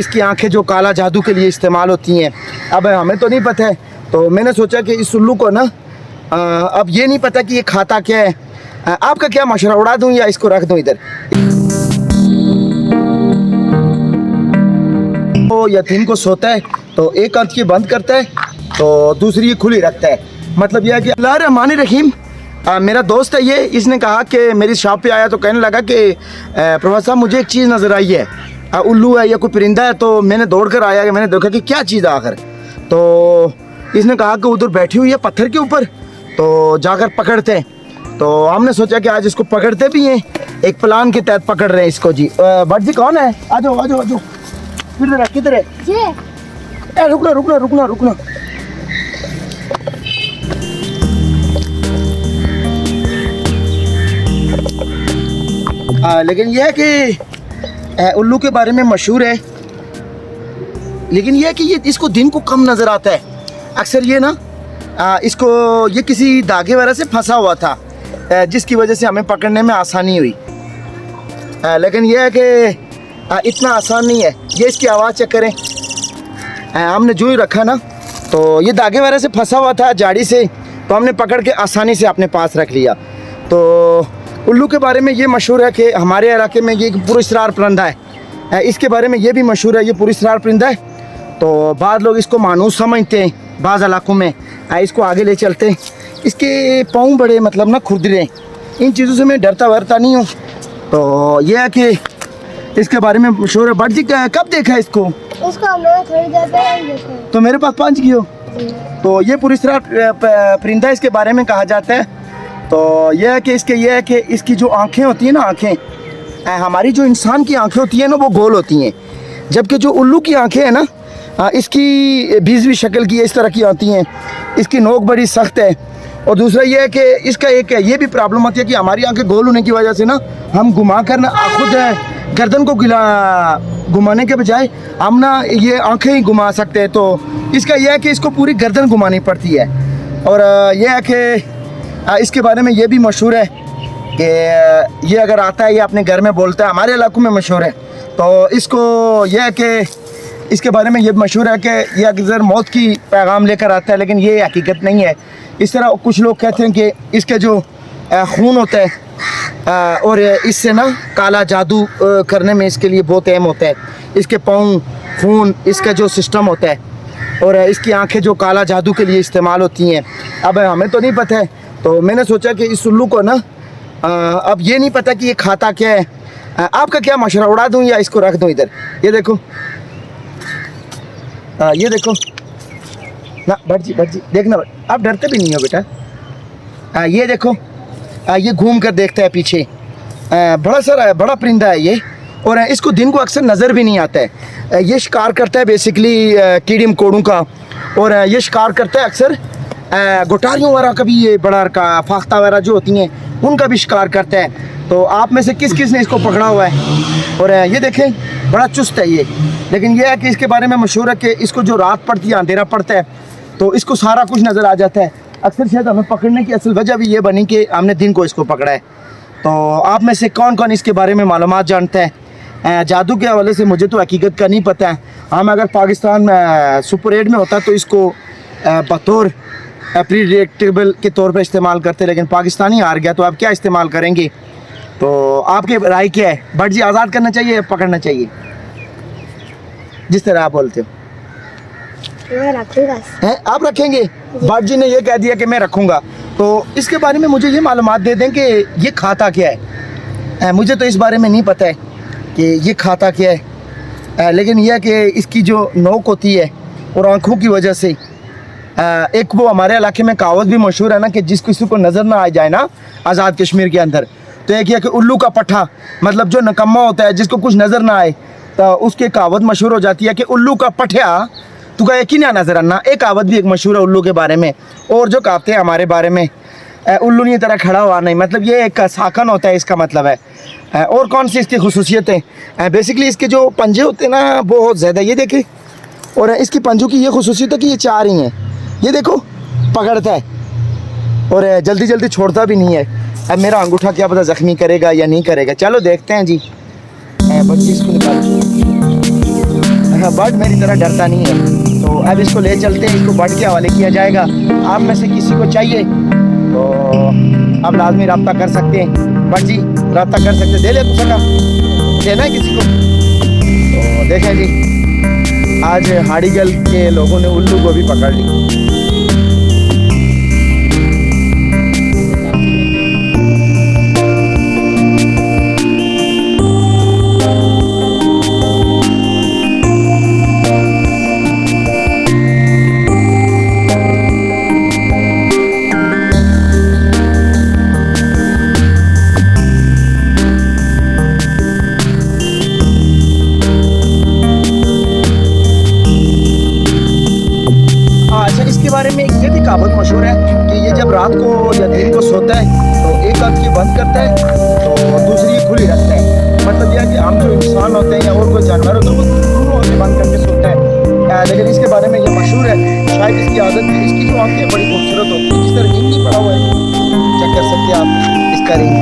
इसकी आंखें जो काला जादू के लिए इस्तेमाल होती हैं। अब हमें तो नहीं पता है, तो मैंने सोचा कि इस उल्लू को ना अब ये नहीं पता कि ये खाता क्या है। आपका क्या मशवरा, उड़ा दूं या इसको रख दूं इधर? तो यतीम को सोता है तो एक आंख ये बंद करता है तो दूसरी ये खुली रखता है। मतलब यह है कि अल्लाह रहमान रहीम। मेरा दोस्त है ये, इसने कहा कि मेरी शॉप पे आया तो कहने लगा कि प्रोफेसर साहब मुझे एक चीज़ नज़र आई है, उल्लू है या कोई परिंदा है। तो मैंने दौड़ कर आया कि मैंने देखा कि क्या चीज़ है आखिर। तो इसने कहा कि उधर बैठी हुई है पत्थर के ऊपर, तो जाकर पकड़ते हैं। तो हमने सोचा कि आज इसको पकड़ते भी हैं, एक प्लान के तहत पकड़ रहे हैं इसको जी। भट्ट जी कौन है? आ जाओ आ जाओ आ जाओ। किधर है किधर है? रुकना रुकना रुकना रुकना। लेकिन यह है कि उल्लू के बारे में मशहूर है, लेकिन यह है कि ये इसको दिन को कम नज़र आता है। अक्सर ये ना इसको ये किसी धागे वगैरह से फंसा हुआ था, जिसकी वजह से हमें पकड़ने में आसानी हुई। लेकिन यह है कि इतना आसान नहीं है। ये इसकी आवाज़ चेक करें। हमने जो ही रखा ना, तो ये धागे वगैरह से फंसा हुआ था झाड़ी से, तो हमने पकड़ के आसानी से अपने पास रख लिया। तो उल्लू के बारे में ये मशहूर है कि हमारे इलाके में ये पुरस्कार परिंदा है। इसके बारे में ये भी मशहूर है, ये पुरस्कार परिंदा है। तो बाद लोग इसको मानूस समझते हैं, बाज़ इलाकों में इसको आगे ले चलते हैं। इसके पाँव बड़े मतलब ना खुरदरे हैं, इन चीज़ों से मैं डरता वरता नहीं हूँ। तो ये है कि इसके बारे में मशहूर है। भट्ट जी कब देखा है इसको? हमने थोड़ी देर पहले देखा। तो मेरे पास 5 की हो। तो ये पुरस्कार परिंदा इसके बारे में कहा जाता है। तो यह है कि इसकी जो आँखें होती हैं ना, आँखें हमारी जो इंसान की आँखें होती हैं ना वो गोल होती हैं, जबकि जो उल्लू की आँखें हैं ना इसकी 20वीं शक्ल की इस तरह की आती हैं। इसकी नोक बड़ी सख्त है। और दूसरा ये है कि इसका एक ये भी प्रॉब्लम होती है कि हमारी आंखें गोल होने की वजह से ना हम घुमा कर ना खुद गर्दन को घुमाने के बजाय हम ना ये आंखें ही घुमा सकते हैं। तो इसका यह है कि इसको पूरी गर्दन घुमानी पड़ती है। और यह है कि इसके बारे में ये भी मशहूर है कि ये अगर आता है ये अपने घर में बोलता है, हमारे इलाकों में मशहूर है। तो इसको यह है कि इसके बारे में ये मशहूर है कि ये अक्सर मौत की पैगाम लेकर आता है, लेकिन ये हकीकत नहीं है। इस तरह कुछ लोग कहते हैं कि इसके जो खून होता है और इससे ना काला जादू करने में इसके लिए बहुत अहम होता है। इसके पाँव, खून, इसका जो सिस्टम होता है और इसकी आंखें जो काला जादू के लिए इस्तेमाल होती हैं। अब हमें तो नहीं पता है, तो मैंने सोचा कि इस उल्लू को ना अब ये नहीं पता कि ये खाता क्या है। आपका क्या मशवरा, उड़ा दूँ या इसको रख दूँ इधर? ये देखो ये देखो ना। भट्ट जी देखना, आप डरते भी नहीं हो बेटा। ये देखो ये घूम कर देखता है पीछे। बड़ा परिंदा है ये, और इसको दिन को अक्सर नज़र भी नहीं आता है। ये शिकार करता है बेसिकली कीड़ी मकोड़ों का, और ये शिकार करता है अक्सर गोटारियों वगैरह का भी, ये बड़ा का फाख्ता वगैरह जो होती हैं उनका भी शिकार करता है। तो आप में से किस किस ने इसको पकड़ा हुआ है? और ये देखें बड़ा चुस्त है ये। लेकिन यह है कि इसके बारे में मशहूर है कि इसको जो रात पड़ती है, अंधेरा पड़ता है, तो इसको सारा कुछ नज़र आ जाता है। अक्सर शायद हमें पकड़ने की असल वजह भी ये बनी कि हमने दिन को इसको पकड़ा है। तो आप में से कौन कौन इसके बारे में मालूमात जानता है? जादू के हवाले से मुझे तो हकीकत का नहीं पता है। हम अगर पाकिस्तान में सुपर 8 में होता तो इसको बतौर प्रीडिक्टेबल के तौर पर इस्तेमाल करते, लेकिन पाकिस्तानी हार गया, तो आप क्या इस्तेमाल करेंगे? तो आपकी राय क्या है? भट्ट जी आज़ाद करना चाहिए या पकड़ना चाहिए, जिस तरह आप बोलते हो? मैं रखूंगा। हैं आप रखेंगे? भट्ट जी ने ये कह दिया कि मैं रखूंगा। तो इसके बारे में मुझे ये मालूमात दे दें कि ये खाता क्या है। मुझे तो इस बारे में नहीं पता है कि ये खाता क्या है। लेकिन यह कि इसकी जो नोक होती है और आँखों की वजह से एक वो हमारे इलाके में कहावत भी मशहूर है ना कि जिस किसी को नज़र ना आ जाए ना आज़ाद कश्मीर के अंदर, तो एक यह कि उल्लू का पट्ठा, मतलब जो नकम्मा होता है जिसको कुछ नज़र ना आए, तो उसकी कहावत मशहूर हो जाती है कि उल्लू का पठिया तुका यकीन ना नज़र आना। एक कहावत भी एक मशहूर है उल्लू के बारे में। और जो कहावतें हमारे बारे में, उल्लू नहीं तरह खड़ा हुआ नहीं, मतलब ये एक साखन होता है, इसका मतलब है। और कौन सी इसकी खसूसियतें? बेसिकली इसके जो पंजे होते हैं ना बहुत ज़्यादा, ये देखें। और इसकी पंजों की ये खसूसियत है कि ये 4 ही हैं। ये देखो पकड़ता है और जल्दी जल्दी छोड़ता भी नहीं है। अब मेरा अंगूठा क्या पता ज़ख्मी करेगा या नहीं करेगा। चलो देखते हैं जी। बच्ची इसको निकाल बर्ड मेरी तरह डरता नहीं है। तो अब इसको ले चलते हैं, इसको बर्ड के हवाले किया जाएगा। आप में से किसी को चाहिए तो आप लाजमी रब्ता कर सकते हैं। बर्ड जी रब्ता कर सकते हैं, दे ले कुछ ना देना है किसी को। तो देखें जी, आज हाड़ीगल के लोगों ने उल्लू को भी पकड़ ली। इसके बारे में ये भी कहावत मशहूर है कि ये जब रात को या दिन को सोता है तो एक आँख बंद करता है तो दूसरी खुली रखता है। मतलब यह कि हम जो इंसान होते हैं या और कोई जानवर होता है वो दोनों आँखें बंद करके सोता है। लेकिन इसके बारे में ये मशहूर है, शायद इसकी आदत है। इसकी जो आँखें बड़ी खूबसूरत होती है, जिस तरह रिंग नहीं पड़ा हुआ है, चेक कर सकते हैं आप इसका रिंग।